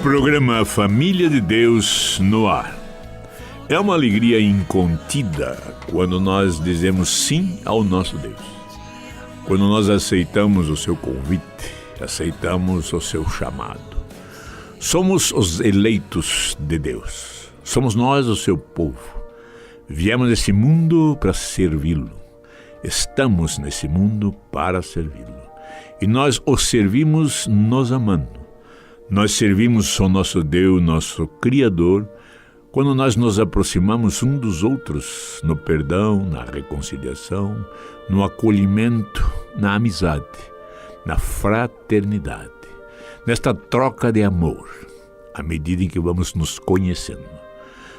Programa Família de Deus no ar. É uma alegria incontida quando nós dizemos sim ao nosso Deus. Quando nós aceitamos o seu convite, aceitamos o seu chamado. Somos os eleitos de Deus. Somos nós o seu povo. Viemos nesse mundo para servi-lo. Estamos nesse mundo para servi-lo. E nós o servimos nos amando. Nós servimos ao nosso Deus, nosso Criador, quando nós nos aproximamos um dos outros no perdão, na reconciliação, no acolhimento, na amizade, na fraternidade, nesta troca de amor, à medida em que vamos nos conhecendo.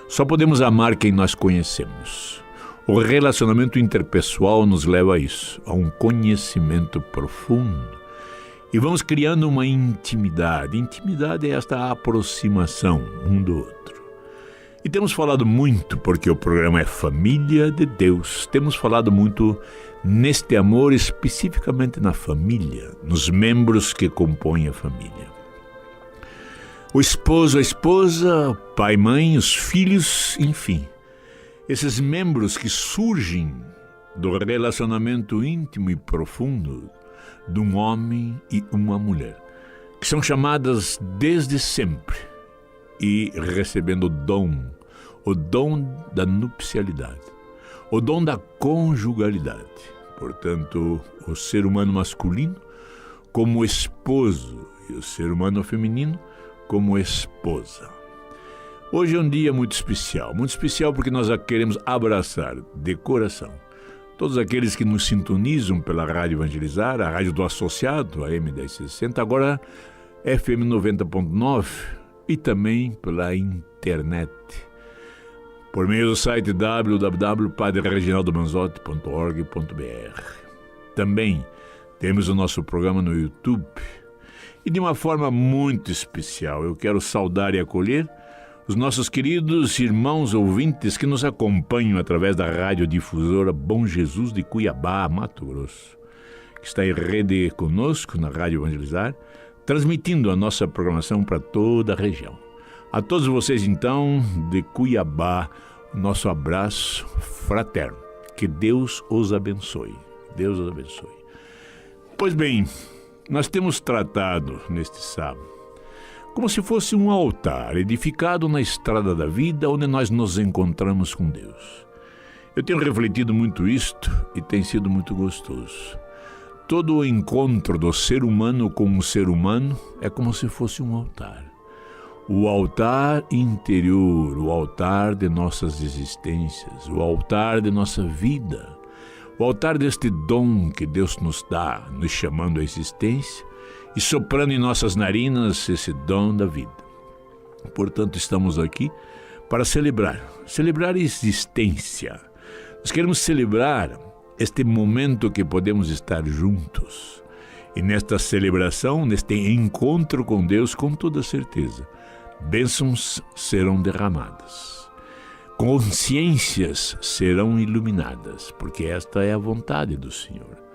Só podemos amar quem nós conhecemos. O relacionamento interpessoal nos leva a isso, a um conhecimento profundo. E vamos criando uma intimidade. Intimidade é esta aproximação um do outro. E temos falado muito, porque o programa é Família de Deus, temos falado muito neste amor, especificamente na família, nos membros que compõem a família. O esposo, a esposa, o pai, mãe, os filhos, enfim. Esses membros que surgem do relacionamento íntimo e profundo de um homem e uma mulher, que são chamadas desde sempre e recebendo o dom da nupcialidade, o dom da conjugalidade. Portanto, o ser humano masculino como esposo e o ser humano feminino como esposa. Hoje é um dia muito especial porque nós queremos abraçar de coração todos aqueles que nos sintonizam pela Rádio Evangelizar, a rádio do associado, a M1060, agora FM 90.9 e também pela internet, por meio do site www.padrereginaldomanzotti.org.br. Também temos o nosso programa no YouTube. E de uma forma muito especial, eu quero saudar e acolher os nossos queridos irmãos ouvintes que nos acompanham através da radiodifusora Bom Jesus de Cuiabá, Mato Grosso, que está em rede conosco na Rádio Evangelizar, transmitindo a nossa programação para toda a região. A todos vocês, então, de Cuiabá, nosso abraço fraterno. Que Deus os abençoe. Deus os abençoe. Pois bem, nós temos tratado neste sábado como se fosse um altar edificado na estrada da vida, onde nós nos encontramos com Deus. Eu tenho refletido muito isto e tem sido muito gostoso. Todo o encontro do ser humano com o ser humano é como se fosse um altar. O altar interior, o altar de nossas existências, o altar de nossa vida, o altar deste dom que Deus nos dá, nos chamando à existência, e soprando em nossas narinas esse dom da vida. Portanto, estamos aqui para celebrar a existência. Nós queremos celebrar este momento que podemos estar juntos. E nesta celebração, neste encontro com Deus, com toda certeza, bênçãos serão derramadas. Consciências serão iluminadas, porque esta é a vontade do Senhor.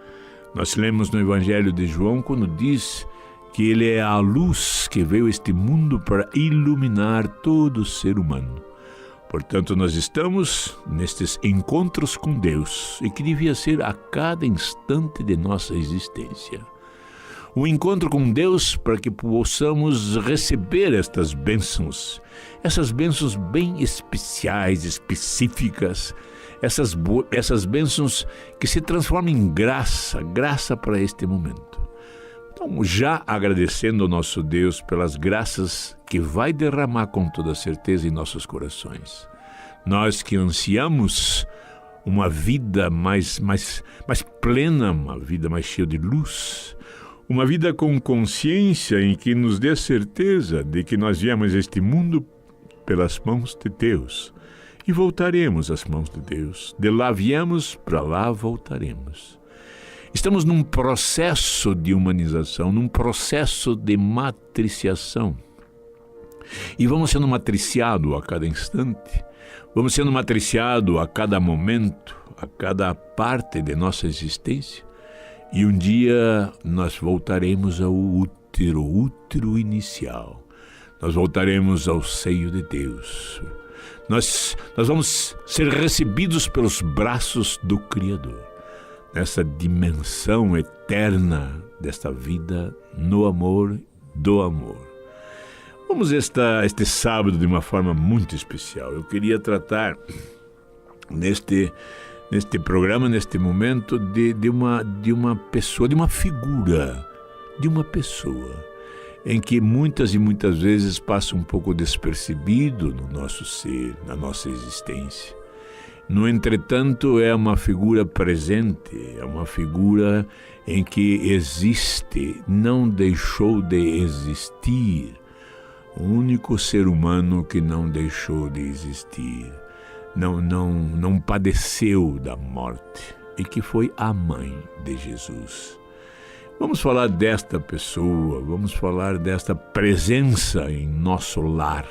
Nós lemos no Evangelho de João quando diz que Ele é a luz que veio a este mundo para iluminar todo ser humano. Portanto, nós estamos nestes encontros com Deus e que devia ser a cada instante de nossa existência. Um encontro com Deus para que possamos receber estas bênçãos, essas bênçãos bem especiais, específicas, essas bênçãos que se transformam em graça para este momento. Então, já agradecendo ao nosso Deus pelas graças que vai derramar com toda certeza em nossos corações. Nós que ansiamos uma vida mais plena, uma vida mais cheia de luz, uma vida com consciência em que nos dê certeza de que nós viemos a este mundo pelas mãos de Deus. E voltaremos às mãos de Deus. De lá viemos, para lá voltaremos. Estamos num processo de humanização, num processo de matriciação. E vamos sendo matriciados a cada instante, vamos sendo matriciados a cada momento, a cada parte de nossa existência. E um dia nós voltaremos ao útero inicial. nós voltaremos ao seio de Deus. Nós vamos ser recebidos pelos braços do Criador, nessa dimensão eterna desta vida no amor, do amor. Vamos este sábado de uma forma muito especial. Eu queria tratar neste programa, neste momento, de uma pessoa, de uma figura, de uma pessoa, em que muitas e muitas vezes passa um pouco despercebido no nosso ser, na nossa existência. No entretanto, é uma figura presente, é uma figura em que existe, não deixou de existir, o único ser humano que não deixou de existir, não padeceu da morte, e que foi a mãe de Jesus. Vamos falar desta pessoa, vamos falar desta presença em nosso lar,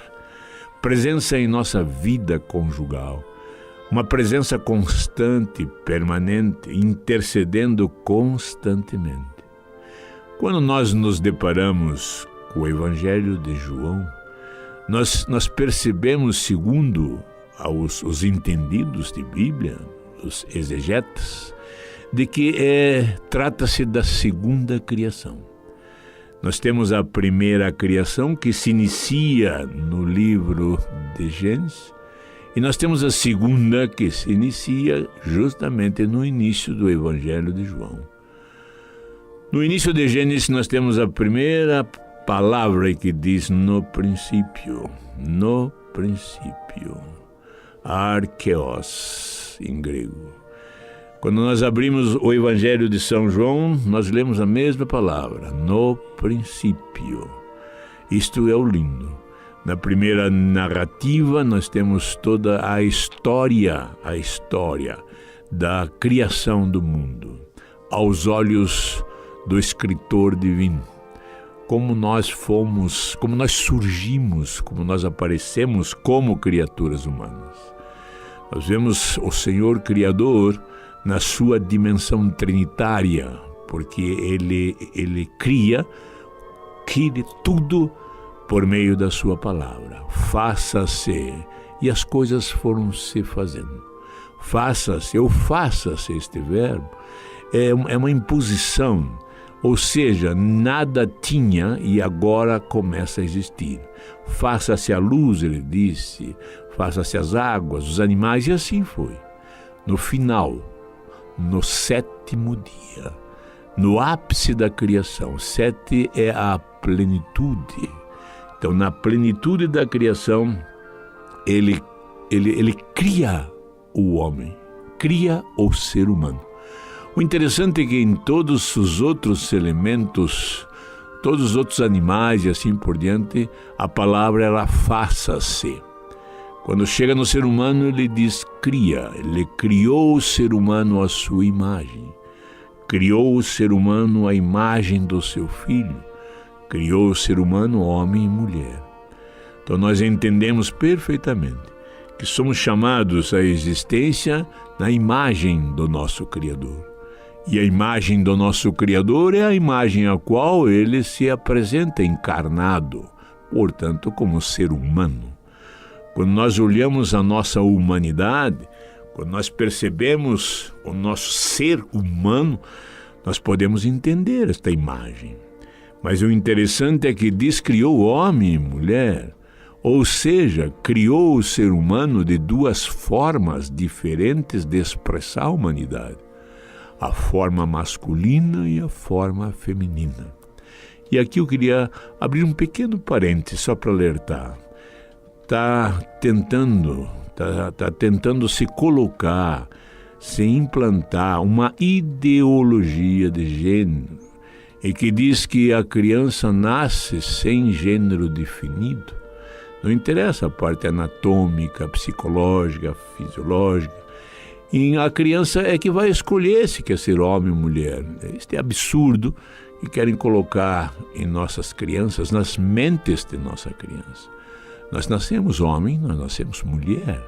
presença em nossa vida conjugal, uma presença constante, permanente, intercedendo constantemente. Quando nós nos deparamos com o Evangelho de João, nós percebemos, segundo os entendidos de Bíblia, os exegetas, de que trata-se da segunda criação. Nós temos a primeira criação, que se inicia no livro de Gênesis, e nós temos a segunda, que se inicia justamente no início do Evangelho de João. No início de Gênesis nós temos a primeira palavra que diz no princípio, arqueos, em grego. Quando nós abrimos o Evangelho de São João, nós lemos a mesma palavra, no princípio. Isto é o lindo. Na primeira narrativa, nós temos toda a história da criação do mundo, aos olhos do escritor divino. Como nós fomos, como nós surgimos, como nós aparecemos como criaturas humanas. Nós vemos o Senhor Criador na sua dimensão trinitária, porque ele cria tudo por meio da sua palavra. Faça-se, e as coisas foram se fazendo. Faça-se, ou faça-se, este verbo, é uma imposição, ou seja, nada tinha e agora começa a existir. Faça-se a luz, ele disse, faça-se as águas, os animais, e assim foi. No final, no sétimo dia, no ápice da criação. 7 é a plenitude. Então, na plenitude da criação, ele cria o homem, cria o ser humano. O interessante é que em todos os outros elementos, todos os outros animais e assim por diante, a palavra ela faça-se. Quando chega no ser humano, ele diz cria. Ele criou o ser humano à sua imagem. Criou o ser humano à imagem do seu filho. Criou o ser humano homem e mulher. Então nós entendemos perfeitamente que somos chamados à existência na imagem do nosso Criador. E a imagem do nosso Criador é a imagem a qual ele se apresenta encarnado, portanto, como ser humano. Quando nós olhamos a nossa humanidade, quando nós percebemos o nosso ser humano, nós podemos entender esta imagem. Mas o interessante é que diz criou homem e mulher, ou seja, criou o ser humano de duas formas diferentes de expressar a humanidade. A forma masculina e a forma feminina. E aqui eu queria abrir um pequeno parênteses só para alertar. Está tentando se colocar, se implantar uma ideologia de gênero e que diz que a criança nasce sem gênero definido. Não interessa a parte anatômica, psicológica, fisiológica. E a criança é que vai escolher se quer ser homem ou mulher. Isso é absurdo que querem colocar em nossas crianças, nas mentes de nossa criança. Nós nascemos homem, nós nascemos mulher.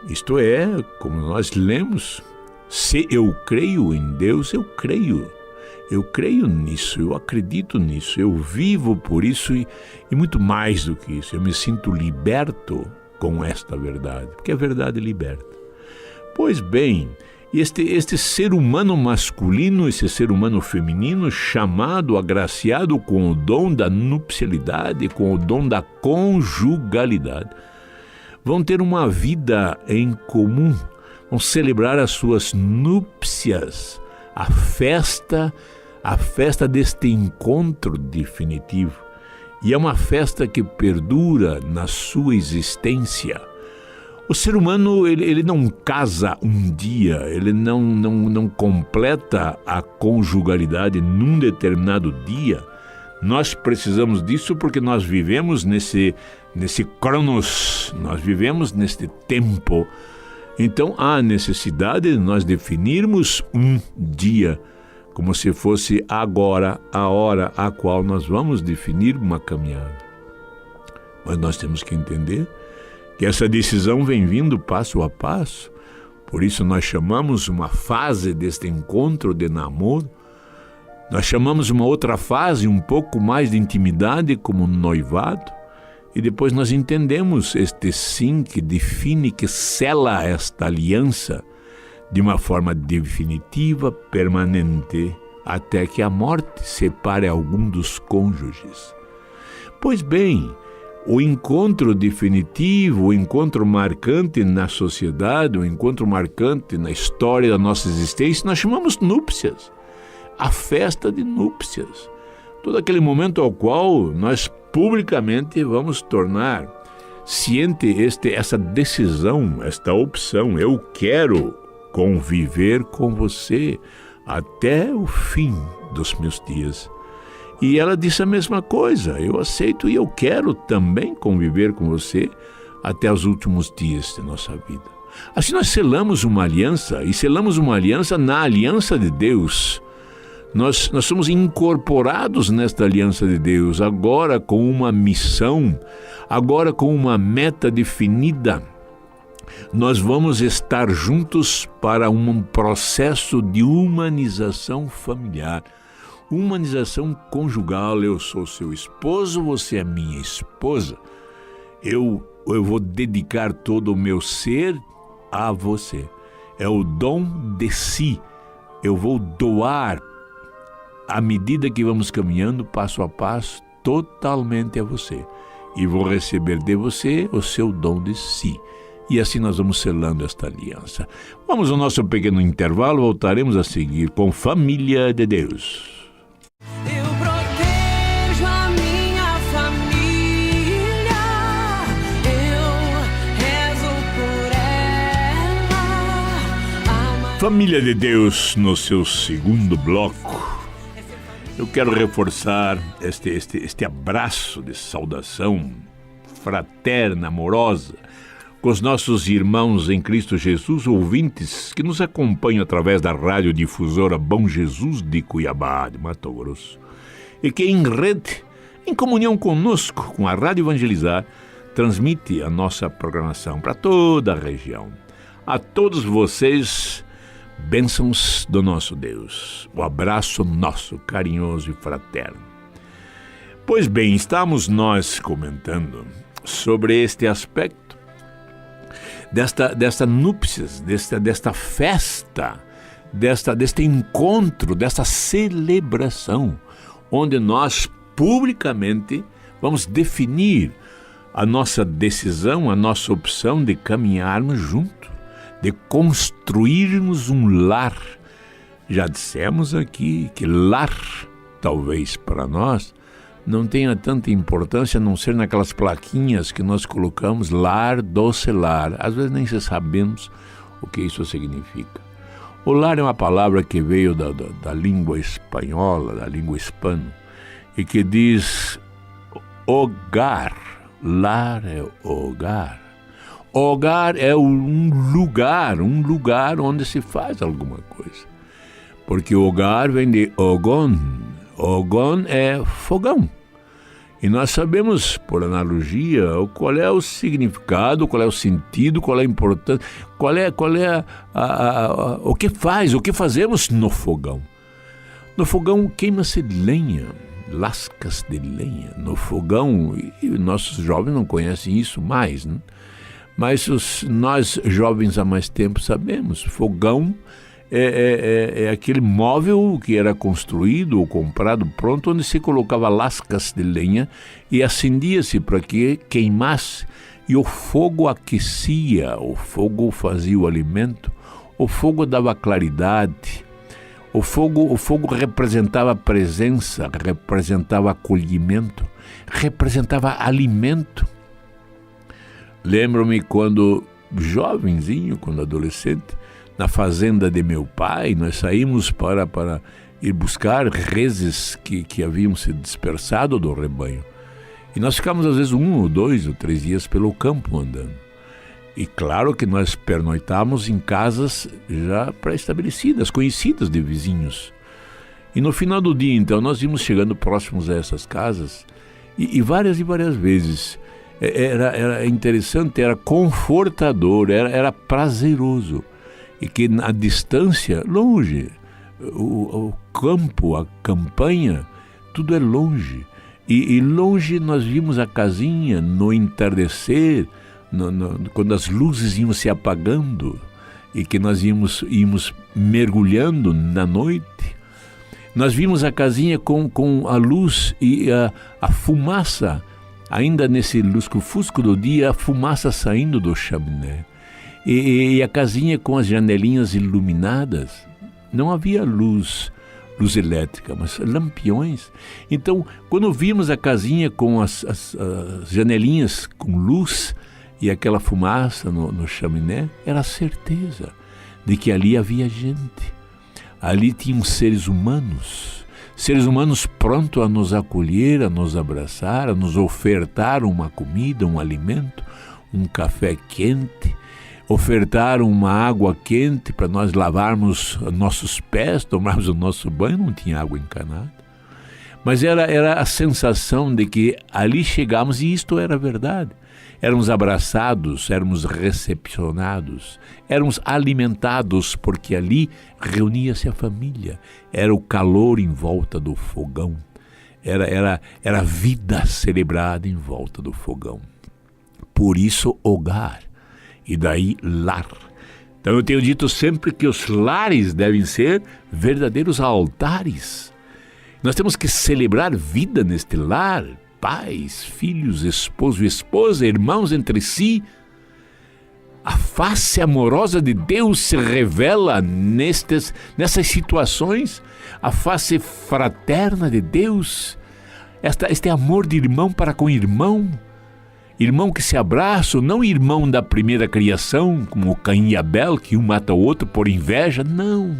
Isto é, como nós lemos, se eu creio em Deus, eu creio. Eu creio nisso, eu acredito nisso, eu vivo por isso e muito mais do que isso. Eu me sinto liberto com esta verdade, porque a verdade liberta. Pois bem, este ser humano masculino, esse ser humano feminino, chamado, agraciado com o dom da nupcialidade, com o dom da conjugalidade, vão ter uma vida em comum, vão celebrar as suas núpcias, a festa deste encontro definitivo. E é uma festa que perdura na sua existência. O ser humano, ele não casa um dia, ele não completa a conjugalidade num determinado dia. Nós precisamos disso porque nós vivemos nesse cronos, nós vivemos neste tempo. Então há necessidade de nós definirmos um dia, como se fosse agora a hora a qual nós vamos definir uma caminhada. Mas nós temos que entender que essa decisão vem vindo passo a passo. Por isso nós chamamos uma fase deste encontro de namoro, nós chamamos uma outra fase, um pouco mais de intimidade, como noivado, e depois nós entendemos este sim que define, que sela esta aliança de uma forma definitiva, permanente, até que a morte separe algum dos cônjuges. Pois bem, o encontro definitivo, o encontro marcante na sociedade, o encontro marcante na história da nossa existência, nós chamamos núpcias. A festa de núpcias. Todo aquele momento ao qual nós publicamente vamos tornar ciente essa decisão, esta opção. Eu quero conviver com você até o fim dos meus dias. E ela disse a mesma coisa, eu aceito e eu quero também conviver com você até os últimos dias de nossa vida. Assim nós selamos uma aliança, e selamos uma aliança na aliança de Deus. Nós somos incorporados nesta aliança de Deus, agora com uma missão, agora com uma meta definida. Nós vamos estar juntos para um processo de humanização familiar. Humanização conjugal. Eu sou seu esposo, você é minha esposa. Eu vou dedicar todo o meu ser a você. É o dom de si. Eu vou doar, à medida que vamos caminhando, passo a passo, totalmente a você. E vou receber de você o seu dom de si. E assim nós vamos selando esta aliança. Vamos ao nosso pequeno intervalo, voltaremos a seguir com Família de Deus. Família de Deus, no seu segundo bloco, eu quero reforçar este abraço de saudação fraterna, amorosa, com os nossos irmãos em Cristo Jesus, ouvintes que nos acompanham através da radiodifusora Bom Jesus de Cuiabá, de Mato Grosso, e que em rede, em comunhão conosco, com a Rádio Evangelizar, transmite a nossa programação para toda a região. A todos vocês, bênçãos do nosso Deus, o abraço nosso carinhoso e fraterno. Pois bem, estamos nós comentando sobre este aspecto desta núpcias, desta festa, deste encontro, desta celebração, onde nós publicamente vamos definir a nossa decisão, a nossa opção de caminharmos juntos, de construirmos um lar. Já dissemos aqui que lar, talvez para nós, não tenha tanta importância a não ser naquelas plaquinhas que nós colocamos, lar, doce lar. Às vezes nem sabemos o que isso significa. O lar é uma palavra que veio da língua espanhola, da língua hispana, e que diz hogar. Lar é hogar. Hogar é um lugar onde se faz alguma coisa. Porque o hogar vem de ogon. Ogon é fogão. E nós sabemos, por analogia, qual é o significado, qual é o sentido, qual é a importância, qual é o que fazemos no fogão. No fogão queima-se lenha, lascas de lenha. No fogão, e nossos jovens não conhecem isso mais, né? Mas nós jovens há mais tempo sabemos, fogão é aquele móvel que era construído ou comprado pronto, onde se colocava lascas de lenha e acendia-se para que queimasse. E o fogo aquecia, o fogo fazia o alimento, o fogo dava claridade, o fogo representava presença, representava acolhimento, representava alimento. Lembro-me quando jovenzinho, quando adolescente, na fazenda de meu pai, nós saímos para ir buscar reses que haviam se dispersado do rebanho. E nós ficamos às vezes 1 ou 2 ou 3 dias pelo campo andando. E claro que nós pernoitávamos em casas já pré-estabelecidas, conhecidas de vizinhos. E no final do dia, então, nós íamos chegando próximos a essas casas e várias vezes. Era interessante, era confortador, era prazeroso. E que na distância, longe, o campo, a campanha, tudo é longe. E longe nós vimos a casinha no entardecer, quando as luzes iam se apagando e que nós íamos mergulhando na noite. Nós vimos a casinha com a luz e a fumaça, ainda nesse lusco-fusco do dia, a fumaça saindo do chaminé. E a casinha com as janelinhas iluminadas. Não havia luz elétrica, mas lampiões. Então, quando vimos a casinha com as janelinhas com luz e aquela fumaça no chaminé, era a certeza de que ali havia gente. Ali tinham seres humanos prontos a nos acolher, a nos abraçar, a nos ofertar uma comida, um alimento, um café quente, ofertar uma água quente para nós lavarmos nossos pés, tomarmos o nosso banho. Não tinha água encanada. Mas era a sensação de que ali chegamos e isto era verdade. Éramos abraçados, éramos recepcionados, éramos alimentados, porque ali reunia-se a família. Era o calor em volta do fogão. Era a vida celebrada em volta do fogão. Por isso, hogar. E daí, lar. Então eu tenho dito sempre que os lares devem ser verdadeiros altares. Nós temos que celebrar vida neste lar. Pais, filhos, esposo e esposa, irmãos entre si. A face amorosa de Deus se revela nessas situações. A face fraterna de Deus. Este amor de irmão para com irmão. Irmão que se abraça, não irmão da primeira criação, como Caim e Abel, que um mata o outro por inveja. Não.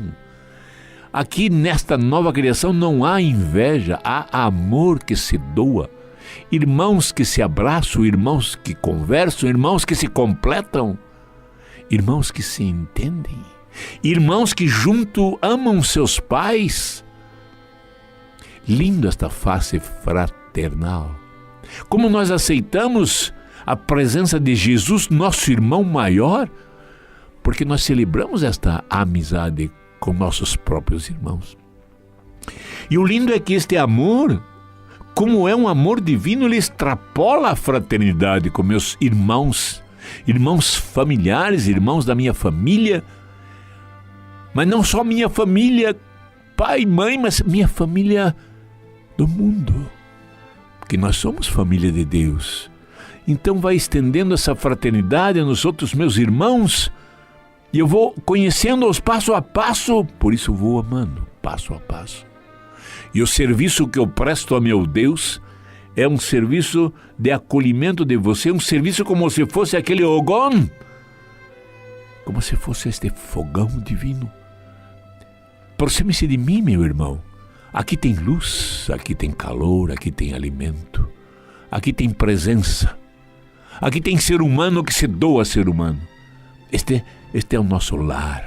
Aqui nesta nova criação não há inveja, há amor que se doa. Irmãos que se abraçam, irmãos que conversam, irmãos que se completam, irmãos que se entendem, irmãos que junto amam seus pais. Lindo esta face fraternal. Como nós aceitamos a presença de Jesus, nosso irmão maior, porque nós celebramos esta amizade com nossos próprios irmãos. E o lindo é que este amor, como é um amor divino, ele extrapola a fraternidade com meus irmãos familiares, irmãos da minha família, mas não só minha família, pai e mãe, mas minha família do mundo, porque nós somos família de Deus. Então vai estendendo essa fraternidade nos outros meus irmãos, e eu vou conhecendo-os passo a passo, por isso vou amando passo a passo. E o serviço que eu presto a meu Deus é um serviço de acolhimento de você, um serviço como se fosse aquele ogón, como se fosse este fogão divino. Aproxime-se de mim, meu irmão. Aqui tem luz, aqui tem calor, aqui tem alimento, aqui tem presença, aqui tem ser humano que se doa a ser humano. Este é o nosso lar,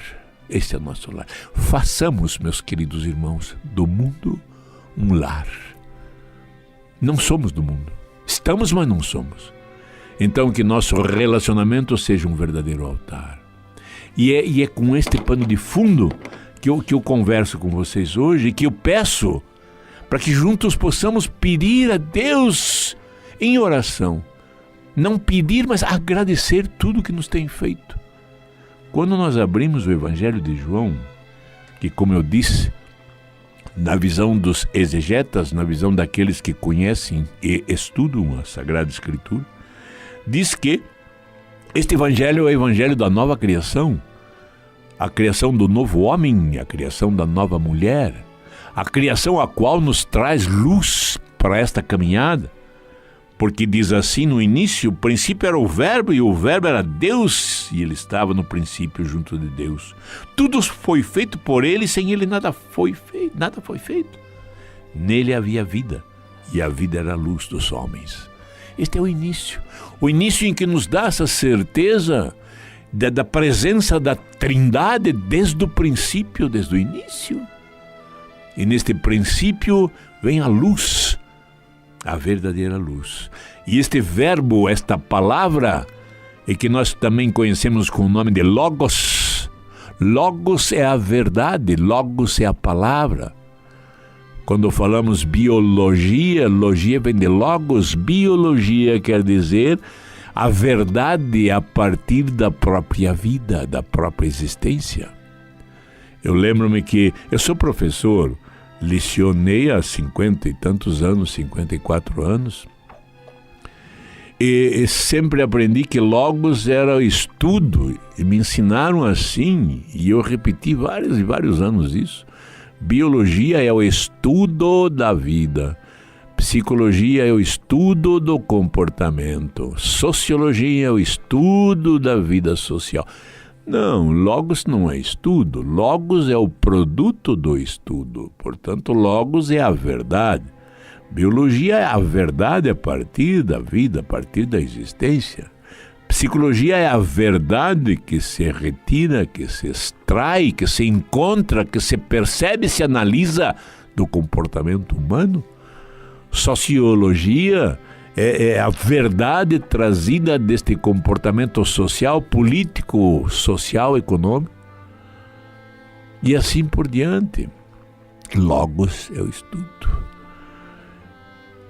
este é o nosso lar. Façamos, meus queridos irmãos, do mundo um lar. Não somos do mundo, estamos, mas não somos. Então que nosso relacionamento seja um verdadeiro altar. E é com este pano de fundo que eu converso com vocês hoje, que eu peço para que juntos possamos pedir a Deus em oração. Não pedir, mas agradecer tudo que nos tem feito. Quando nós abrimos o Evangelho de João, que, como eu disse, na visão dos exegetas, na visão daqueles que conhecem e estudam a Sagrada Escritura, diz que este Evangelho é o Evangelho da nova criação, a criação do novo homem, a criação da nova mulher, a criação a qual nos traz luz para esta caminhada, porque diz assim no início: o princípio era o Verbo, e o Verbo era Deus, e ele estava no princípio junto de Deus. Tudo foi feito por ele, e sem ele nada foi feito. Nele havia vida, e a vida era a luz dos homens. Este é o início em que nos dá essa certeza da presença da Trindade desde o princípio, desde o início. E neste princípio vem a luz, a verdadeira luz. E este verbo, esta palavra, é que nós também conhecemos com o nome de Logos. Logos é a verdade, Logos é a palavra. Quando falamos biologia, logia vem de Logos, biologia quer dizer a verdade a partir da própria vida, da própria existência. Eu lembro-me que eu sou professor, lecionei há 50 e tantos anos, 54 anos, e sempre aprendi que Logos era estudo, e me ensinaram assim, e eu repeti vários e vários anos isso. Biologia é o estudo da vida, psicologia é o estudo do comportamento, sociologia é o estudo da vida social. Não, Logos não é estudo, Logos é o produto do estudo, portanto Logos é a verdade. Biologia é a verdade a partir da vida, a partir da existência. Psicologia é a verdade que se retira, que se extrai, que se encontra, que se percebe, se analisa do comportamento humano. Sociologia é a verdade trazida deste comportamento social, político, social, econômico. E assim por diante. Logos é o estudo.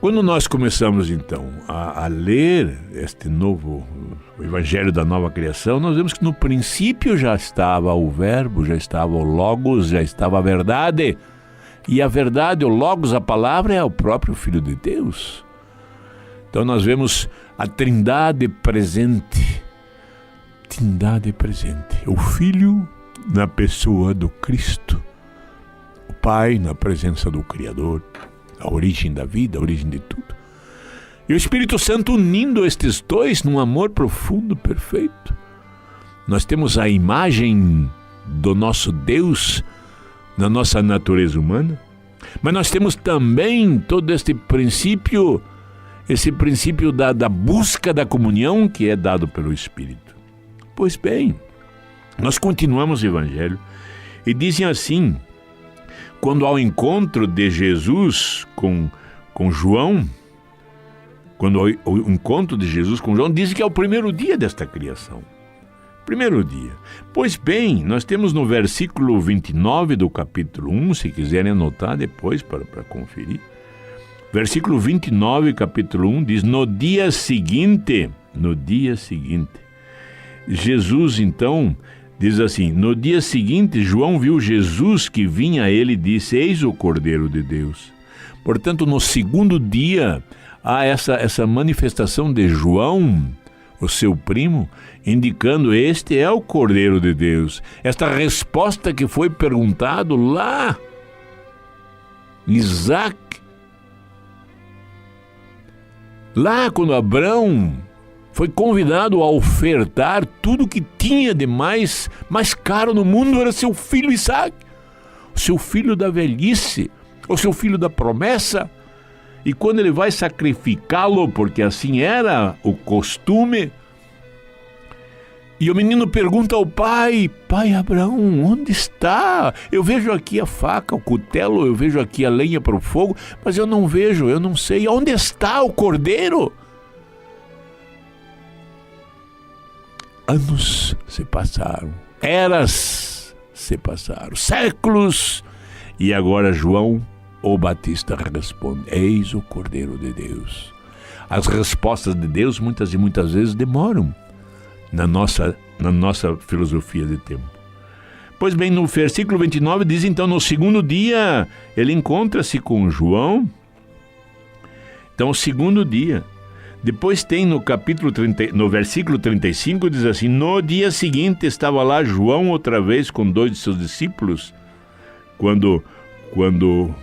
Quando nós começamos, então, a ler este novo Evangelho da Nova Criação, nós vemos que no princípio já estava o Verbo, já estava o Logos, já estava a verdade. E a verdade, o Logos, a palavra, é o próprio Filho de Deus. Então nós vemos a Trindade presente. Trindade presente. O Filho na pessoa do Cristo. O Pai na presença do Criador. A origem da vida, a origem de tudo. E o Espírito Santo unindo estes dois num amor profundo, perfeito. Nós temos a imagem do nosso Deus na nossa natureza humana, mas nós temos também todo este princípio, esse princípio da busca da comunhão que é dado pelo Espírito. Pois bem, nós continuamos o Evangelho e dizem assim: quando ao encontro de Jesus com João, quando ao encontro de Jesus com João, diz que é o primeiro dia desta criação. Primeiro dia. Pois bem, nós temos no versículo 29 do capítulo 1, se quiserem anotar depois para conferir. Versículo 29, capítulo 1, diz: no dia seguinte, Jesus então diz assim: no dia seguinte, João viu Jesus que vinha a ele e disse: eis o Cordeiro de Deus. Portanto, no segundo dia, há essa manifestação de João, o seu primo, indicando: este é o Cordeiro de Deus. Esta resposta que foi perguntado lá, Isaac, lá quando Abraão foi convidado a ofertar tudo que tinha de mais caro no mundo, era seu filho Isaac, o seu filho da velhice, o seu filho da promessa. E quando ele vai sacrificá-lo, porque assim era o costume, e o menino pergunta ao pai: pai Abraão, onde está? Eu vejo aqui a faca, o cutelo, eu vejo aqui a lenha para o fogo, mas eu não vejo, eu não sei, onde está o cordeiro? Anos se passaram, eras se passaram. Séculos! E agora João, o Batista, responde: eis o Cordeiro de Deus. As respostas de Deus muitas e muitas vezes demoram na nossa filosofia de tempo. Pois bem, no versículo 29 diz, então, no segundo dia, ele encontra-se com João. Então, o segundo dia. Depois tem no versículo 35, diz assim, no dia seguinte estava lá João outra vez com 2 de seus discípulos. Quando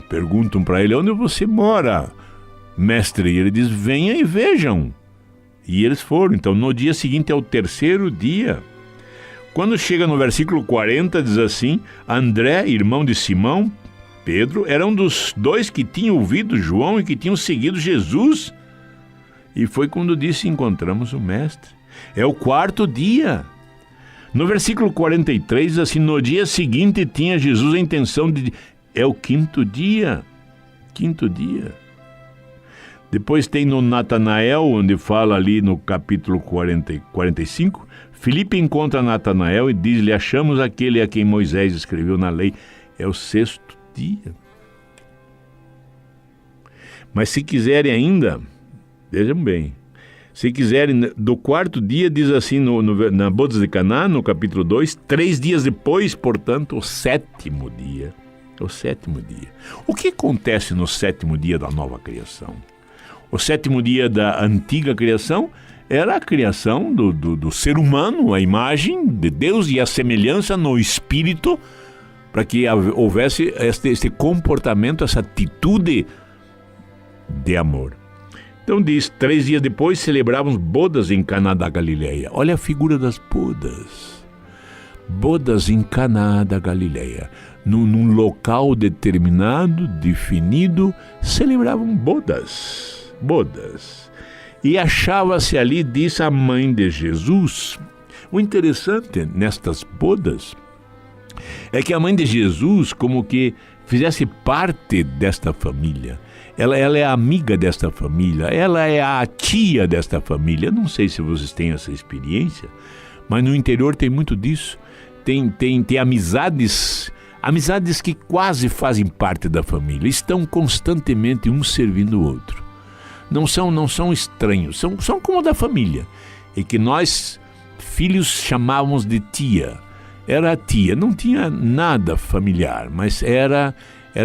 perguntam para ele, onde você mora, mestre? E ele diz, venha e vejam. E eles foram. Então, no dia seguinte é o terceiro dia. Quando chega no versículo 40, diz assim, André, irmão de Simão, Pedro, era um dos 2 que tinham ouvido João e que tinham seguido Jesus. E foi quando disse, encontramos o mestre. É o quarto dia. No versículo 43, diz assim, no dia seguinte tinha Jesus a intenção de... É o quinto dia. Quinto dia. Depois tem no Natanael, onde fala ali no capítulo 45, Filipe encontra Natanael e diz-lhe, achamos aquele a quem Moisés escreveu na lei. É o sexto dia. Mas se quiserem ainda, vejam bem, se quiserem, do quarto dia, diz assim na Bodas de Caná, no capítulo 2, 3 dias depois, portanto, o sétimo dia. O sétimo dia. O que acontece no sétimo dia da nova criação? O sétimo dia da antiga criação era a criação do ser humano, a imagem de Deus e a semelhança no espírito, para que houvesse este comportamento, essa atitude de amor. Então diz, 3 dias depois celebrávamos bodas em Caná da Galileia. Olha a figura das bodas. Bodas em Caná da Galileia. Num local determinado, definido, celebravam bodas. E achava-se ali, diz a mãe de Jesus. O interessante nestas bodas é que a mãe de Jesus como que fizesse parte desta família. Ela é a amiga desta família, ela é a tia desta família. Não sei se vocês têm essa experiência, mas no interior tem muito disso. Tem amizades que quase fazem parte da família, estão constantemente um servindo o outro. Não são estranhos, são como da família. E que nós, filhos, chamávamos de tia. Era a tia, não tinha nada familiar, mas era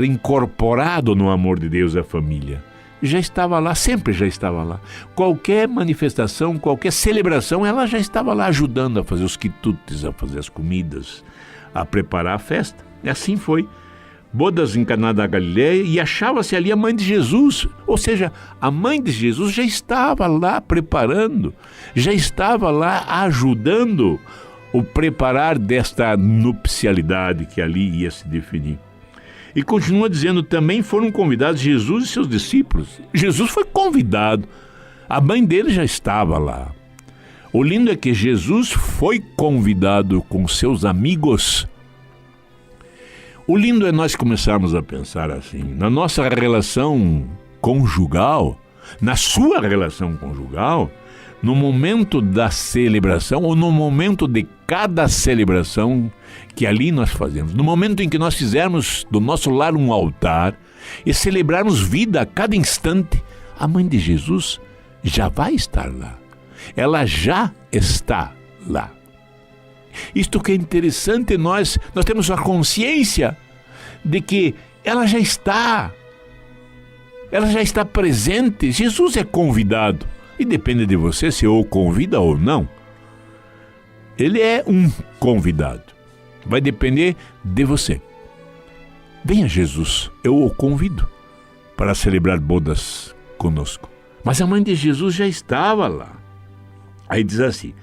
incorporado no amor de Deus a família. Já estava lá, sempre já estava lá. Qualquer manifestação, qualquer celebração, ela já estava lá ajudando a fazer os quitutes, a fazer as comidas, a preparar a festa. E assim foi. Bodas em Caná da Galileia, e achava-se ali a mãe de Jesus. Ou seja, a mãe de Jesus já estava lá preparando, já estava lá ajudando o preparar desta nupcialidade que ali ia se definir. E continua dizendo, também foram convidados Jesus e seus discípulos. Jesus foi convidado, a mãe dele já estava lá. O lindo é que Jesus foi convidado com seus amigos. O lindo é nós começarmos a pensar assim, na nossa relação conjugal, na sua relação conjugal, no momento da celebração ou no momento de cada celebração que ali nós fazemos, no momento em que nós fizermos do nosso lar um altar e celebrarmos vida a cada instante, a mãe de Jesus já vai estar lá. Ela já está lá. Isto que é interessante, nós temos a consciência de que ela já está presente. Jesus é convidado e depende de você se o convida ou não. Ele é um convidado, vai depender de você. Venha Jesus, eu o convido para celebrar bodas conosco. Mas a mãe de Jesus já estava lá. Aí diz assim,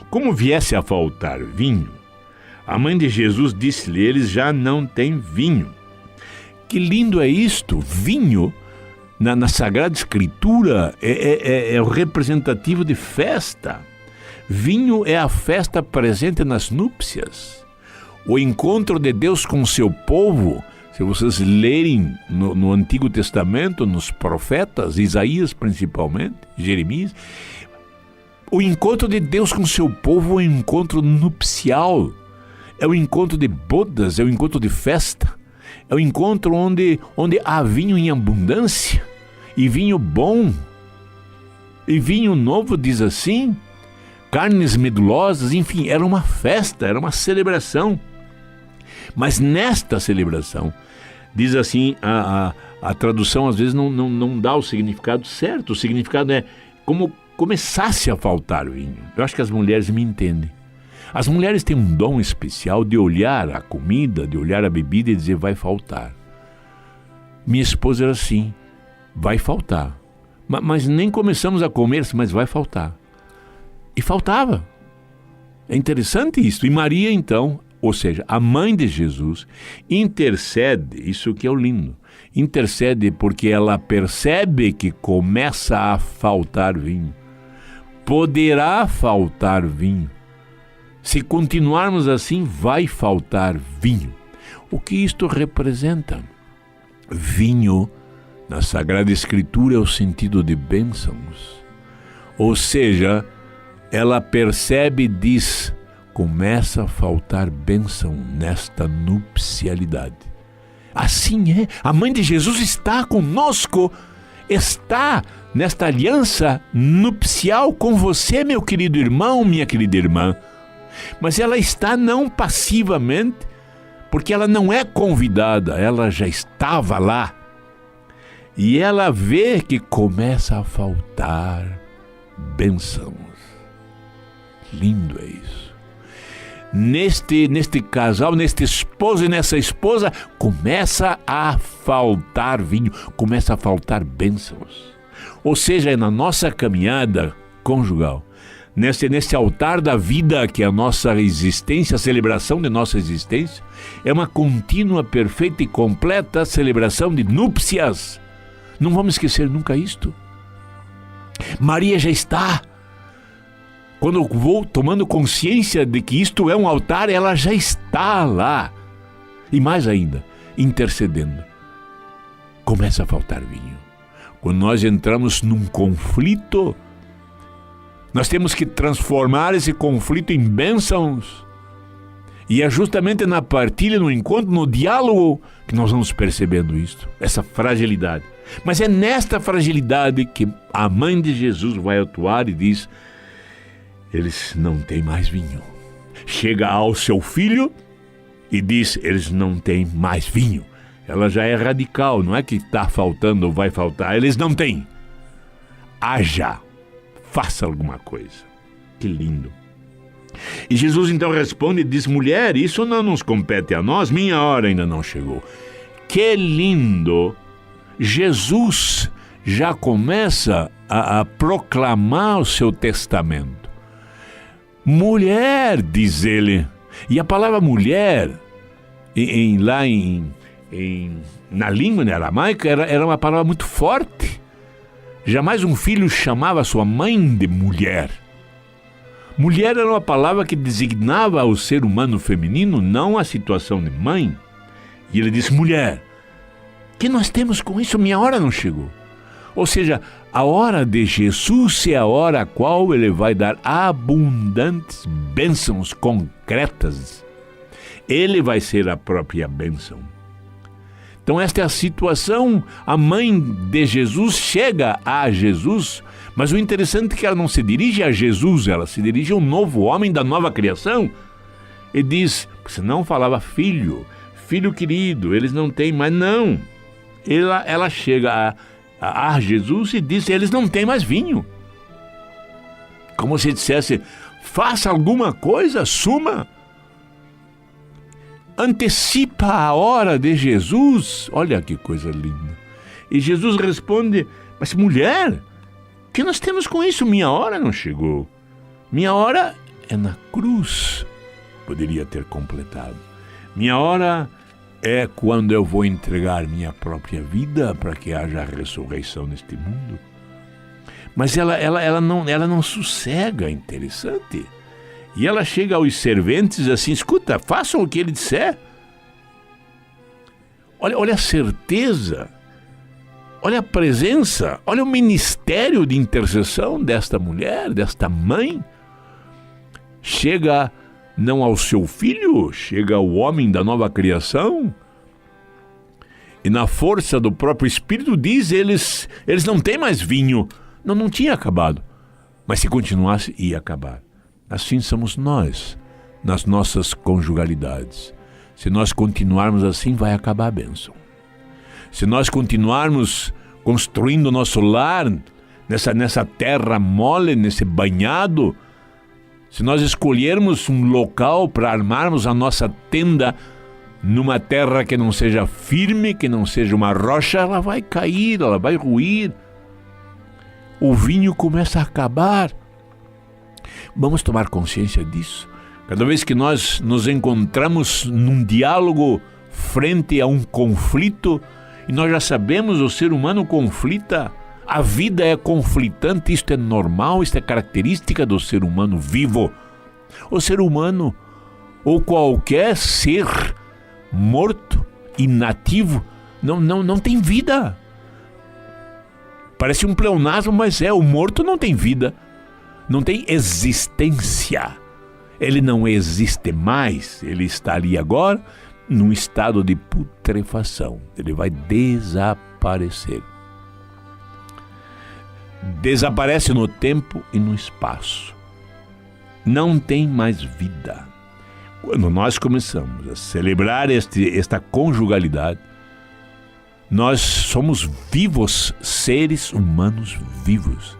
como viesse a faltar vinho, a mãe de Jesus disse-lhe, eles já não têm vinho. Que lindo é isto! Vinho, na Sagrada Escritura, é o representativo de festa. Vinho é a festa presente nas núpcias. O encontro de Deus com o seu povo, se vocês lerem no Antigo Testamento, nos profetas, Isaías principalmente, Jeremias, o encontro de Deus com o seu povo é um encontro nupcial. É o encontro de bodas, é o encontro de festa, é o encontro onde há vinho em abundância, e vinho bom, e vinho novo, diz assim, carnes medulosas, enfim, era uma festa, era uma celebração. Mas nesta celebração, diz assim, a tradução às vezes não dá o significado certo. O significado é como começasse a faltar vinho. Eu acho que as mulheres me entendem. As mulheres têm um dom especial de olhar a comida, de olhar a bebida e dizer, vai faltar. Minha esposa era assim, vai faltar. Mas nem começamos a comer, mas vai faltar. E faltava. É interessante isso. E Maria, então, ou seja, a mãe de Jesus, intercede, isso que é o lindo, intercede porque ela percebe que começa a faltar vinho. Poderá faltar vinho. Se continuarmos assim, vai faltar vinho. O que isto representa? Vinho, na Sagrada Escritura, é o sentido de bênçãos. Ou seja, ela percebe e diz, começa a faltar bênção nesta nupcialidade. Assim é, a mãe de Jesus está conosco, está nesta aliança nupcial com você, meu querido irmão, minha querida irmã. Mas ela está não passivamente, porque ela não é convidada, ela já estava lá. E ela vê que começa a faltar bênçãos. Lindo é isso. Neste casal, neste esposo e nessa esposa, começa a faltar vinho, começa a faltar bênçãos. Ou seja, é na nossa caminhada conjugal, nesse altar da vida que é a nossa existência, a celebração de nossa existência, é uma contínua, perfeita e completa celebração de núpcias. Não vamos esquecer nunca isto. Maria já está. Quando eu vou tomando consciência de que isto é um altar, ela já está lá. E mais ainda, intercedendo. Começa a faltar vinho. Quando nós entramos num conflito, nós temos que transformar esse conflito em bênçãos. E é justamente na partilha, no encontro, no diálogo, que nós vamos percebendo isso, essa fragilidade. Mas é nesta fragilidade que a mãe de Jesus vai atuar e diz, eles não têm mais vinho. Chega ao seu filho e diz, eles não têm mais vinho. Ela já é radical, não é que está faltando ou vai faltar, eles não têm. Haja, faça alguma coisa. Que lindo. E Jesus então responde e diz, mulher, isso não nos compete a nós, minha hora ainda não chegou. Que lindo. Jesus já começa a proclamar o seu testamento. Mulher, diz ele. E a palavra mulher, na língua aramaica, era uma palavra muito forte. Jamais um filho chamava sua mãe de mulher. Mulher era uma palavra que designava o ser humano feminino, não a situação de mãe. E ele disse, mulher, que nós temos com isso? Minha hora não chegou. Ou seja, a hora de Jesus é a hora a qual ele vai dar abundantes bênçãos concretas. Ele vai ser a própria bênção. Então esta é a situação. A mãe de Jesus chega a Jesus, mas o interessante é que ela não se dirige a Jesus, ela se dirige a um novo homem da nova criação. E diz, senão falava filho querido, eles não têm mais, não. Ela chega a Jesus e diz, eles não têm mais vinho. Como se dissesse, faça alguma coisa, suma. Antecipa a hora de Jesus. Olha que coisa linda. E Jesus responde, mas mulher, que nós temos com isso? Minha hora não chegou. Minha hora é na cruz. Poderia ter completado. Minha hora é quando eu vou entregar minha própria vida para que haja ressurreição neste mundo. Mas ela não sossega, interessante. E ela chega aos serventes assim, escuta, façam o que ele disser. Olha a certeza, olha a presença, olha o ministério de intercessão desta mulher, desta mãe. Chega não ao seu filho, chega ao homem da nova criação, e na força do próprio Espírito diz, eles não têm mais vinho. Não tinha acabado, mas se continuasse, ia acabar. Assim somos nós, nas nossas conjugalidades. Se nós continuarmos assim, vai acabar a bênção. Se nós continuarmos construindo o nosso lar, nessa terra mole, nesse banhado, se nós escolhermos um local para armarmos a nossa tenda numa terra que não seja firme, que não seja uma rocha, ela vai cair, ela vai ruir. O vinho começa a acabar. Vamos tomar consciência disso. Cada vez que nós nos encontramos num diálogo frente a um conflito, e nós já sabemos, o ser humano conflita, a vida é conflitante, isto é normal, isto é característica do ser humano vivo. O ser humano, ou qualquer ser morto, inativo, não tem vida. Parece um pleonasmo, mas o morto não tem vida, não tem existência. Ele não existe mais, ele está ali agora num estado de putrefação. Ele vai desaparecer. Desaparece no tempo e no espaço. Não tem mais vida. Quando nós começamos a celebrar esta conjugalidade, nós somos vivos, seres humanos vivos.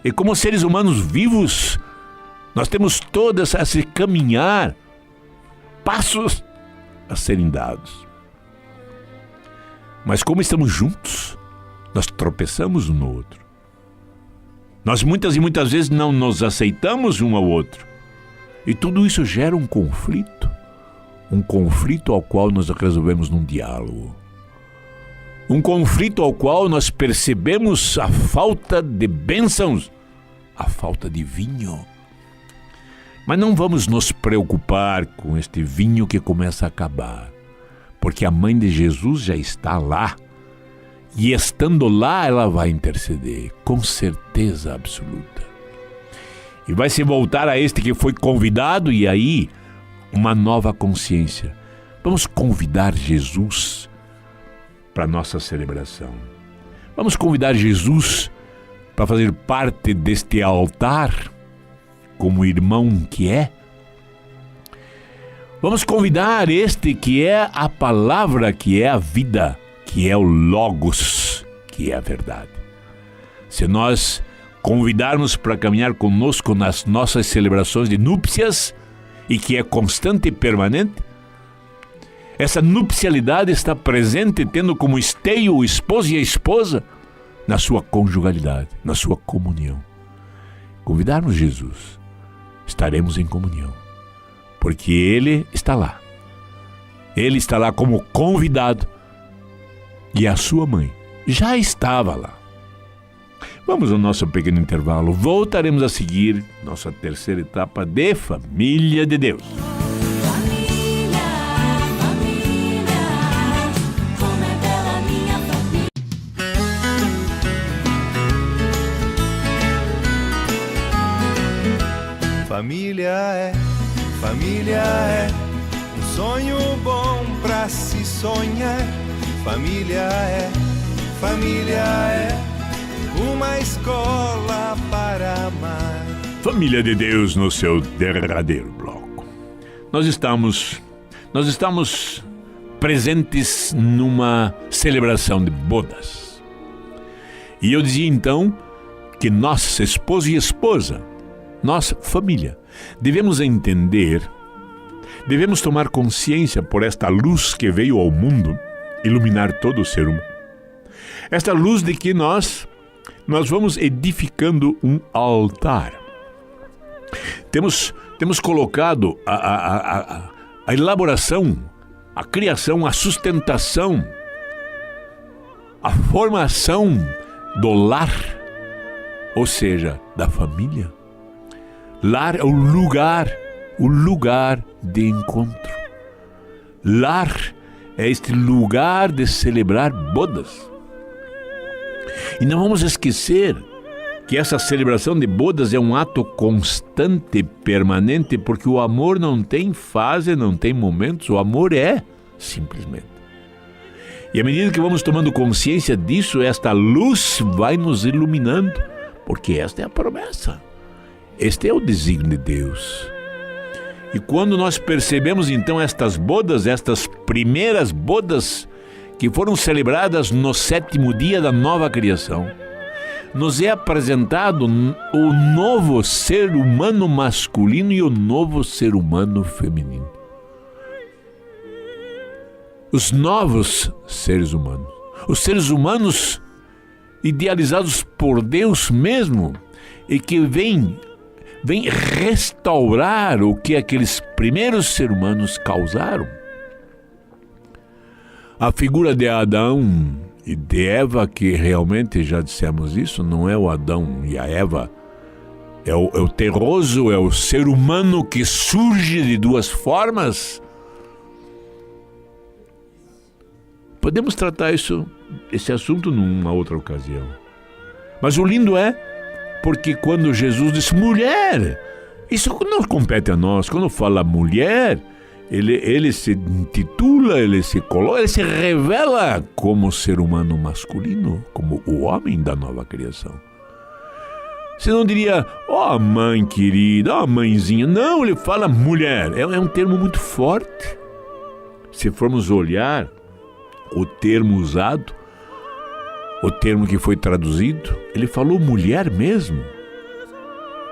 E como seres humanos vivos, nós temos todo esse caminhar, passos a serem dados. Mas como estamos juntos, nós tropeçamos um no outro. Nós muitas e muitas vezes não nos aceitamos um ao outro. E tudo isso gera um conflito ao qual nós resolvemos num diálogo. Um conflito ao qual nós percebemos a falta de bênçãos, a falta de vinho. Mas não vamos nos preocupar com este vinho que começa a acabar, porque a mãe de Jesus já está lá. E estando lá, ela vai interceder, com certeza absoluta. E vai se voltar a este que foi convidado, e aí, uma nova consciência. Vamos convidar Jesus para a nossa celebração. Vamos convidar Jesus para fazer parte deste altar, como irmão que é. Vamos convidar este que é a palavra, que é a vida, que é o Logos, que é a verdade. Se nós convidarmos para caminhar conosco nas nossas celebrações de núpcias, e que é constante e permanente, essa nupcialidade está presente, tendo como esteio o esposo e a esposa na sua conjugalidade, na sua comunhão. Convidarmos Jesus, estaremos em comunhão, porque Ele está lá. Ele está lá como convidado, e a sua mãe já estava lá. Vamos ao nosso pequeno intervalo. Voltaremos a seguir nossa terceira etapa de Família de Deus. Família é um sonho bom pra se sonhar. Família é uma escola para amar. Família de Deus no seu derradeiro bloco. Nós estamos presentes numa celebração de bodas. E eu dizia então que nós, esposo e esposa, nós, família, devemos entender, devemos tomar consciência por esta luz que veio ao mundo iluminar todo o ser humano. Esta luz de que nós vamos edificando um altar. Temos colocado a elaboração, a criação, a sustentação, a formação do lar, ou seja, da família. Lar é o lugar de encontro. Lar é este lugar de celebrar bodas. E não vamos esquecer que essa celebração de bodas é um ato constante, permanente, porque o amor não tem fase, não tem momentos, o amor é simplesmente. E à medida que vamos tomando consciência disso, esta luz vai nos iluminando, porque esta é a promessa, este é o desígnio de Deus. E quando nós percebemos então estas bodas, estas primeiras bodas que foram celebradas no 7º dia da nova criação, nos é apresentado o novo ser humano masculino e o novo ser humano feminino. Os novos seres humanos. Os seres humanos idealizados por Deus mesmo e que vêm restaurar o que aqueles primeiros seres humanos causaram. A figura de Adão e de Eva, que realmente já dissemos isso, não é o Adão e a Eva, é o terroso, é o ser humano que surge de duas formas. Podemos tratar esse assunto numa outra ocasião. Mas o lindo é porque quando Jesus disse mulher, isso não compete a nós. Quando fala mulher, ele se intitula, ele se coloca, ele se revela como ser humano masculino, como o homem da nova criação. Você não diria, ó mãe querida, ó mãezinha. Não, ele fala mulher. É um termo muito forte. Se formos olhar o termo usado, o termo que foi traduzido, ele falou mulher mesmo.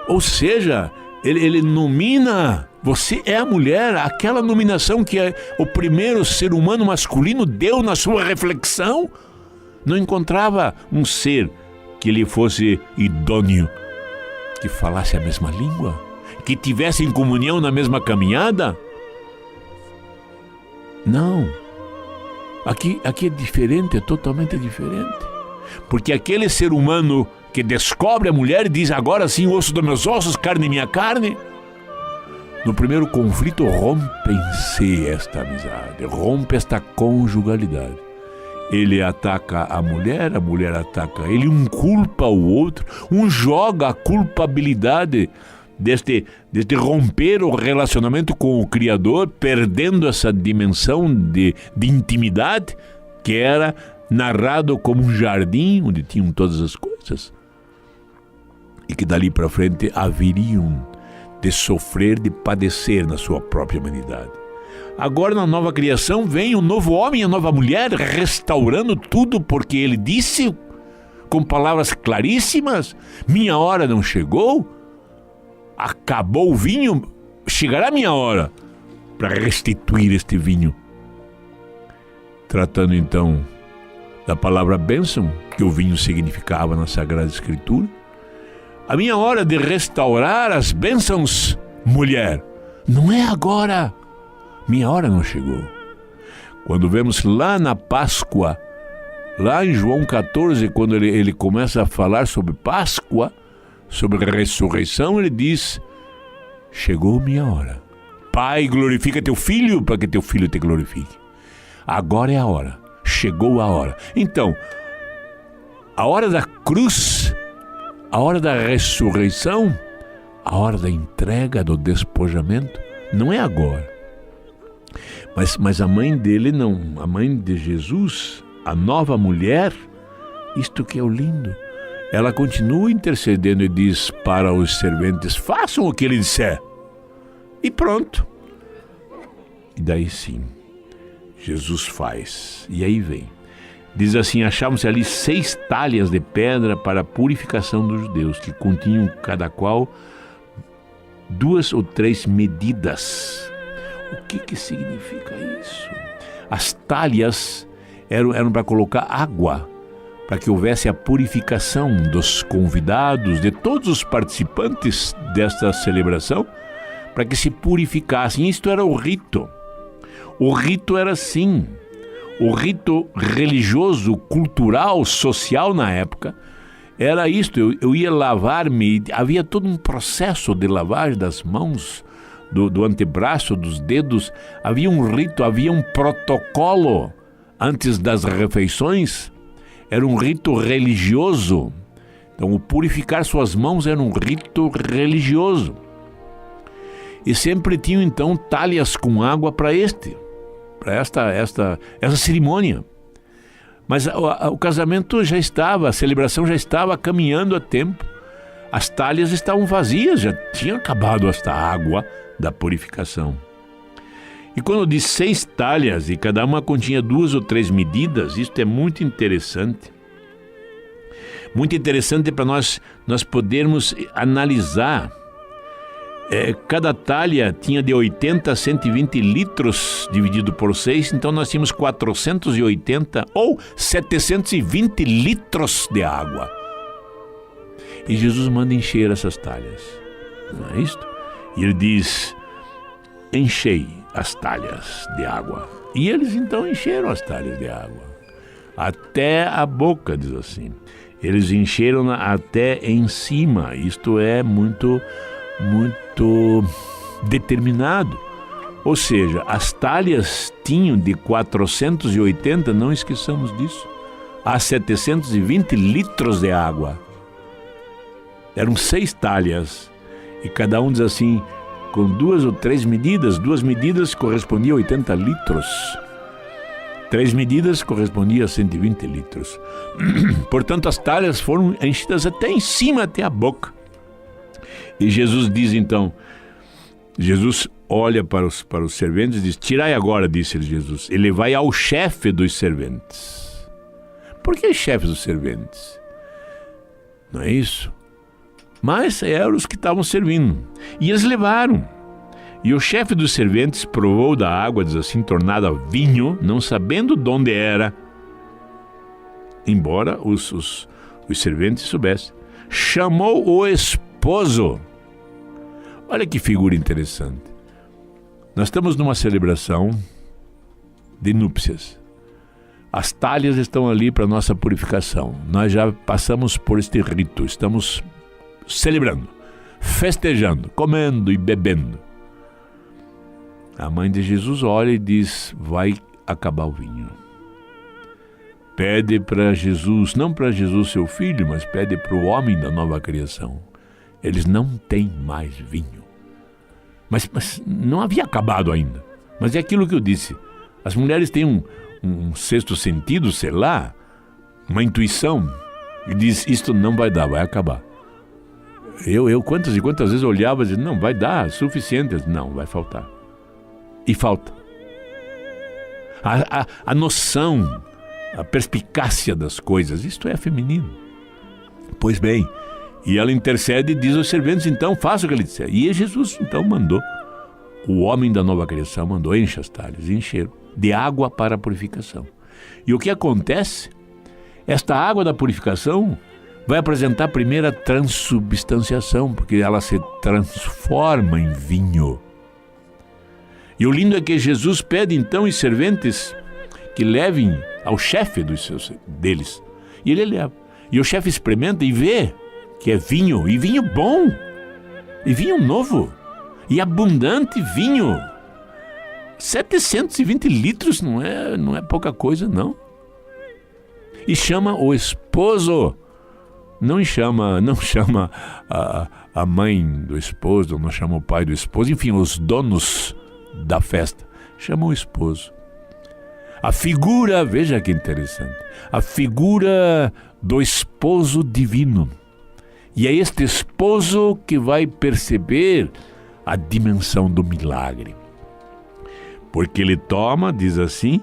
Ou seja, ele nomina, você é a mulher, aquela nominação que o primeiro ser humano masculino deu na sua reflexão. Não encontrava um ser que lhe fosse idôneo, que falasse a mesma língua, que tivesse em comunhão na mesma caminhada. Não. Aqui é diferente, é totalmente diferente. Porque aquele ser humano que descobre a mulher e diz, agora sim, osso dos meus ossos, carne minha carne. No primeiro conflito rompe-se esta amizade, rompe esta conjugalidade. Ele ataca a mulher ataca ele, um culpa o outro, um joga a culpabilidade deste romper o relacionamento com o Criador, perdendo essa dimensão de intimidade que era narrado como um jardim onde tinham todas as coisas e que dali para frente haveriam de sofrer, de padecer na sua própria humanidade. Agora na nova criação vem o novo homem e a nova mulher restaurando tudo, porque ele disse com palavras claríssimas, minha hora não chegou, acabou o vinho, chegará a minha hora para restituir este vinho. Tratando então da palavra bênção, que o vinho significava na Sagrada Escritura, a minha hora de restaurar as bênçãos, mulher, não é agora, minha hora não chegou. Quando vemos lá na Páscoa, lá em João 14, quando ele começa a falar sobre Páscoa, sobre a ressurreição, ele diz, chegou minha hora. Pai, glorifica teu filho, para que teu filho te glorifique. Agora é a hora, chegou a hora. Então, a hora da cruz, a hora da ressurreição, a hora da entrega, do despojamento, não é agora. Mas a mãe dele não, a mãe de Jesus, a nova mulher, isto que é o lindo, ela continua intercedendo e diz para os serventes, façam o que ele disser. E pronto. E daí sim, Jesus faz. E aí vem. Diz assim, achavam-se ali 6 talhas de pedra para a purificação dos judeus, que continham cada qual 2 ou 3 medidas. O que significa isso? As talhas eram para colocar água, para que houvesse a purificação dos convidados, de todos os participantes desta celebração, para que se purificassem. Isto era o rito. O rito era assim. O rito religioso, cultural, social na época, era isto. Eu ia lavar-me, havia todo um processo de lavagem das mãos, do antebraço, dos dedos. Havia um rito, havia um protocolo antes das refeições. Era um rito religioso Então, o purificar suas mãos era um rito religioso. E sempre tinham, então, talhas com água para esta cerimônia. Mas o casamento já estava, a celebração já estava caminhando a tempo. As talhas estavam vazias, já tinha acabado esta água da purificação. E quando diz 6 talhas e cada uma continha 2 ou 3 medidas, isto é muito interessante. Muito interessante para nós podermos analisar. Cada talha tinha de 80 a 120 litros dividido por 6, então nós tínhamos 480 ou 720 litros de água. E Jesus manda encher essas talhas, não é isto? E ele diz, enchei as talhas de água. E eles então encheram as talhas de água, até a boca, diz assim. Eles encheram até em cima, isto é muito determinado. Ou seja, as talhas tinham de 480, não esqueçamos disso, a 720 litros de água. Eram 6 talhas, e cada um diz assim, com 2 ou 3 medidas, 2 medidas correspondia a 80 litros. 3 medidas correspondia a 120 litros. Portanto, as talhas foram enchidas até em cima, até a boca. E Jesus diz então, Jesus olha para os serventes e diz, tirai agora, disse Jesus, ele vai ao chefe dos serventes. Por que chefe dos serventes? Não é isso? Mas eram os que estavam servindo. E eles levaram. E o chefe dos serventes provou da água, diz assim, tornada vinho, não sabendo de onde era, embora os serventes soubessem. Chamou o esposo. Olha que figura interessante. Nós estamos numa celebração de núpcias. As talhas estão ali para nossa purificação. Nós já passamos por este rito, estamos celebrando, festejando, comendo e bebendo. A mãe de Jesus olha e diz, vai acabar o vinho. Pede para Jesus, não para Jesus seu filho, mas pede para o homem da nova criação. Eles não têm mais vinho. Mas não havia acabado ainda. Mas é aquilo que eu disse. As mulheres têm um sexto sentido, sei lá, uma intuição, e diz, isto não vai dar, vai acabar. Eu quantas e quantas vezes olhava e dizia, não, vai dar, suficiente. Não, vai faltar. E falta. A noção, a perspicácia das coisas, isto é feminino. Pois bem, e ela intercede e diz aos serventes, então faça o que ele disser. E Jesus então mandou, o homem da nova criação mandou, enche as talhas, encheram de água para a purificação. E o que acontece? Esta água da purificação vai apresentar a primeira transubstanciação, porque ela se transforma em vinho. E o lindo é que Jesus pede então os serventes que levem ao chefe deles. E ele leva. E o chefe experimenta e vê que é vinho, e vinho bom, e vinho novo, e abundante vinho. 720 litros não é pouca coisa, não. E chama o esposo. Não chama a mãe do esposo, não chama o pai do esposo, enfim, os donos da festa, chamam o esposo. A figura, veja que interessante, a figura do esposo divino. E é este esposo que vai perceber a dimensão do milagre. Porque ele toma, diz assim,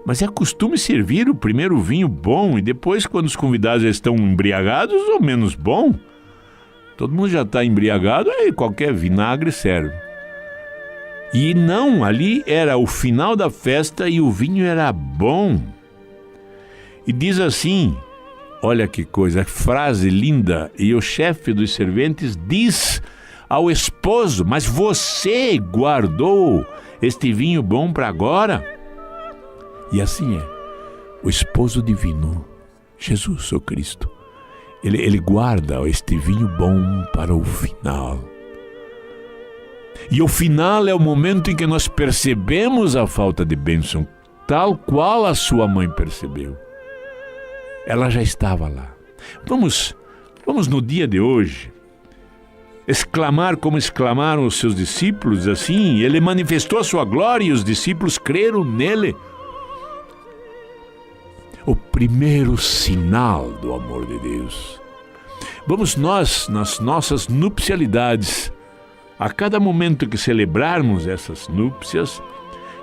mas é costume servir o primeiro vinho bom e depois, quando os convidados já estão embriagados, ou menos bom. Todo mundo já está embriagado, aí qualquer vinagre serve. E não, ali era o final da festa e o vinho era bom. E diz assim, olha que coisa, frase linda, e o chefe dos serventes diz ao esposo, mas você guardou este vinho bom para agora? E assim é, o esposo divino, Jesus, o Cristo, ele guarda este vinho bom para o final. E o final é o momento em que nós percebemos a falta de bênção, tal qual a sua mãe percebeu. Ela já estava lá. Vamos Vamos no dia de hoje exclamar como exclamaram os seus discípulos, assim, ele manifestou a sua glória e os discípulos creram nele. O primeiro sinal do amor de Deus. Vamos nós, nas nossas nupcialidades, a cada momento que celebrarmos essas núpcias,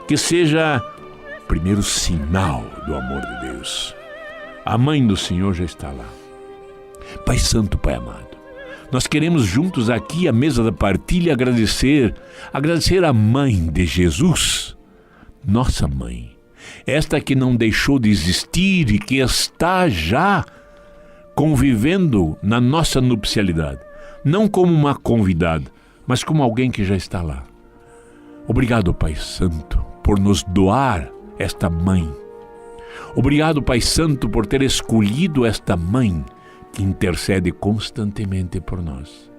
que seja o primeiro sinal do amor de Deus. A mãe do Senhor já está lá. Pai Santo, Pai amado, nós queremos juntos aqui à mesa da partilha agradecer a mãe de Jesus, nossa mãe, esta que não deixou de existir e que está já convivendo na nossa nupcialidade, não como uma convidada, mas como alguém que já está lá. Obrigado, Pai Santo, por nos doar esta mãe. Obrigado, Pai Santo, por ter escolhido esta mãe que intercede constantemente por nós.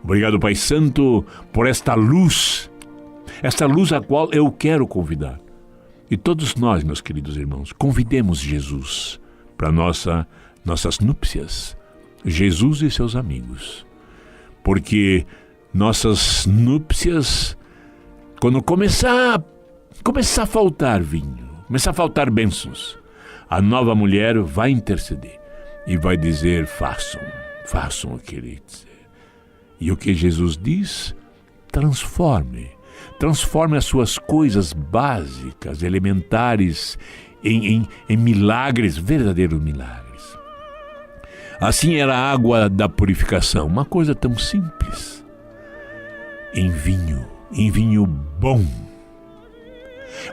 Obrigado, Pai Santo, por esta luz a qual eu quero convidar. E todos nós, meus queridos irmãos, convidemos Jesus para nossas núpcias, Jesus e seus amigos. Porque nossas núpcias, quando começar a faltar vinho, começar a faltar bênçãos, a nova mulher vai interceder e vai dizer, façam o que ele dizer. E o que Jesus diz, transforme as suas coisas básicas, elementares, em milagres, verdadeiros milagres. Assim era a água da purificação, uma coisa tão simples, em vinho bom.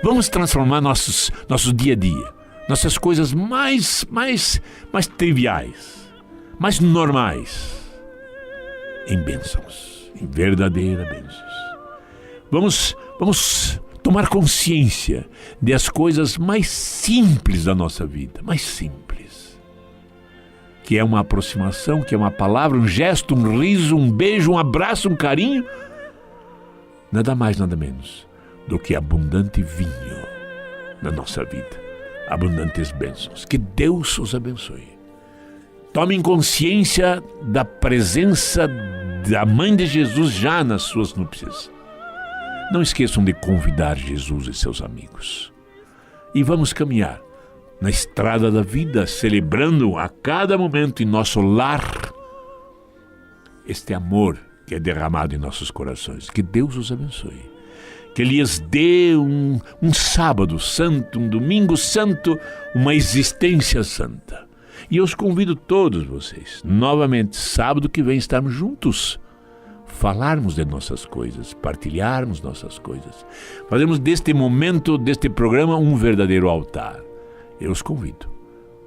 Vamos transformar nosso dia a dia, nossas coisas mais triviais, mais normais, em bênçãos, em verdadeiras bênçãos. Vamos tomar consciência das coisas mais simples da nossa vida, mais simples, que é uma aproximação, que é uma palavra, um gesto, um riso, um beijo, um abraço, um carinho, nada mais, nada menos do que abundante vinho na nossa vida, abundantes bênçãos. Que Deus os abençoe. Tomem consciência da presença da mãe de Jesus já nas suas núpcias. Não esqueçam de convidar Jesus e seus amigos. E vamos caminhar na estrada da vida, celebrando a cada momento em nosso lar este amor que é derramado em nossos corações. Que Deus os abençoe. Que Ele lhes dê um sábado santo, um domingo santo, uma existência santa. E eu os convido todos vocês, novamente, sábado que vem, estarmos juntos, falarmos de nossas coisas, partilharmos nossas coisas, fazermos deste momento, deste programa, um verdadeiro altar. Eu os convido.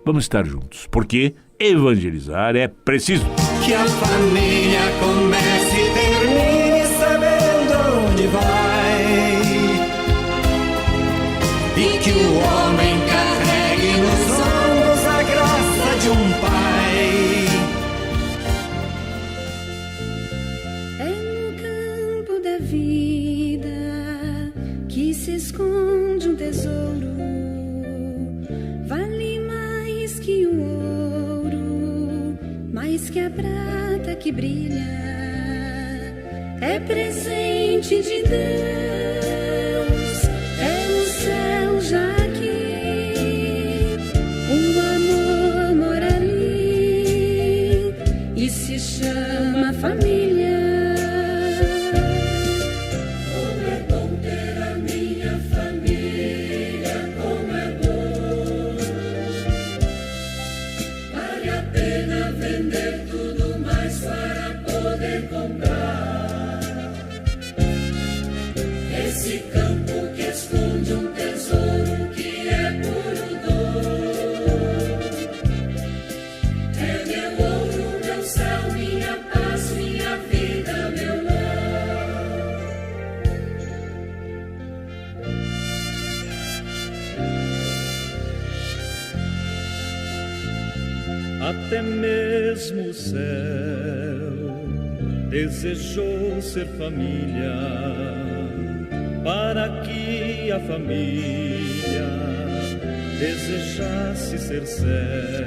Vamos estar juntos, porque evangelizar é preciso. Que a família comece e termine sabendo onde vai. E que o homem carregue nos ombros a graça de um pai. É no campo da vida que se esconde um tesouro. Vale mais que o ouro, mais que a prata que brilha. É presente de Deus, é no céu já aqui. O amor mora ali e se chama família. Como é bom ter a minha família, como é bom. Vale a pena vender tudo mais para poder comprar esse campo que esconde um tesouro que é puro dom. É meu ouro, meu céu, minha paz, minha vida, meu lar. Até mesmo o céu desejou ser família, para que a família desejasse ser céu.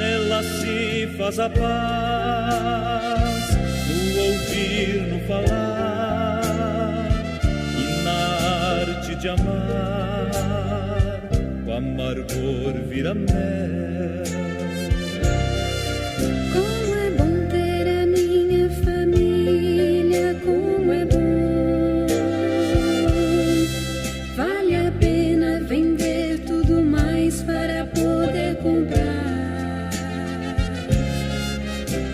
nela se faz a paz, no ouvir, no falar e na arte de amar, o amargor vira mel. Como é bom ter a minha família, como é bom. Vale a pena vender tudo mais para poder comprar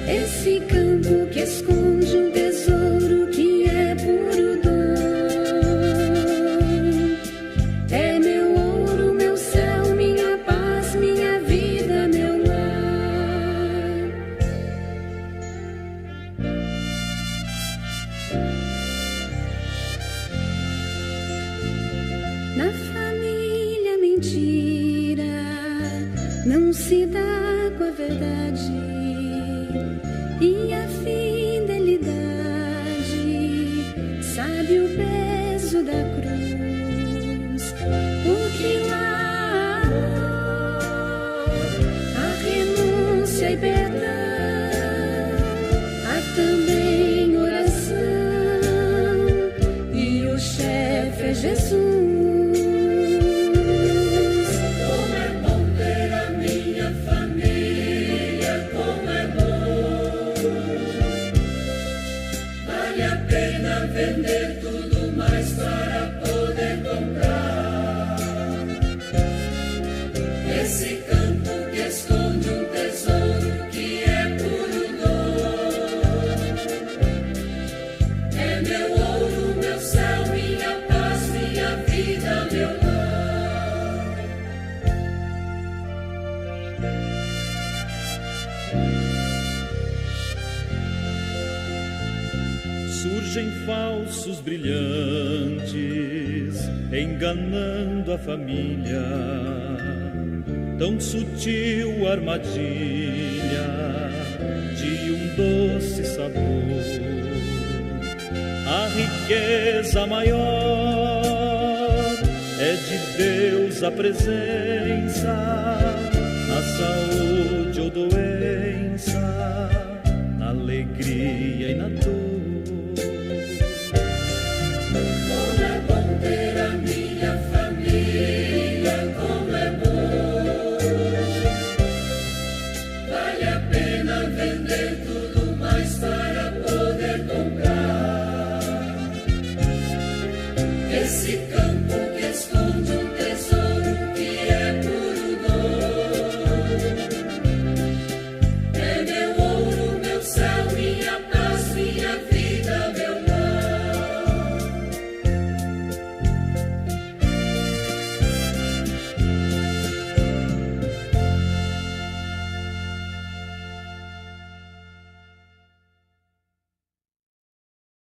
esse campo que esconde um tesouro que é puro dom. É meu ouro, meu céu, minha paz, minha vida, meu lar. Na família mentira não se dá com a verdade, e a fidelidade sabe o peso da cruz, porque lá há renúncia e perdão, há também oração, e o chefe é Jesus. Vender tudo mais para poder comprar esse campo que esconde um tesouro que é puro dom. É meu ouro, meu céu, minha paz, minha vida, meu lar. Surgem falsos brilhantes, enganando a família, tão sutil armadilha de um doce sabor. A riqueza maior é de Deus a presença, na saúde ou doença, na alegria e na dor.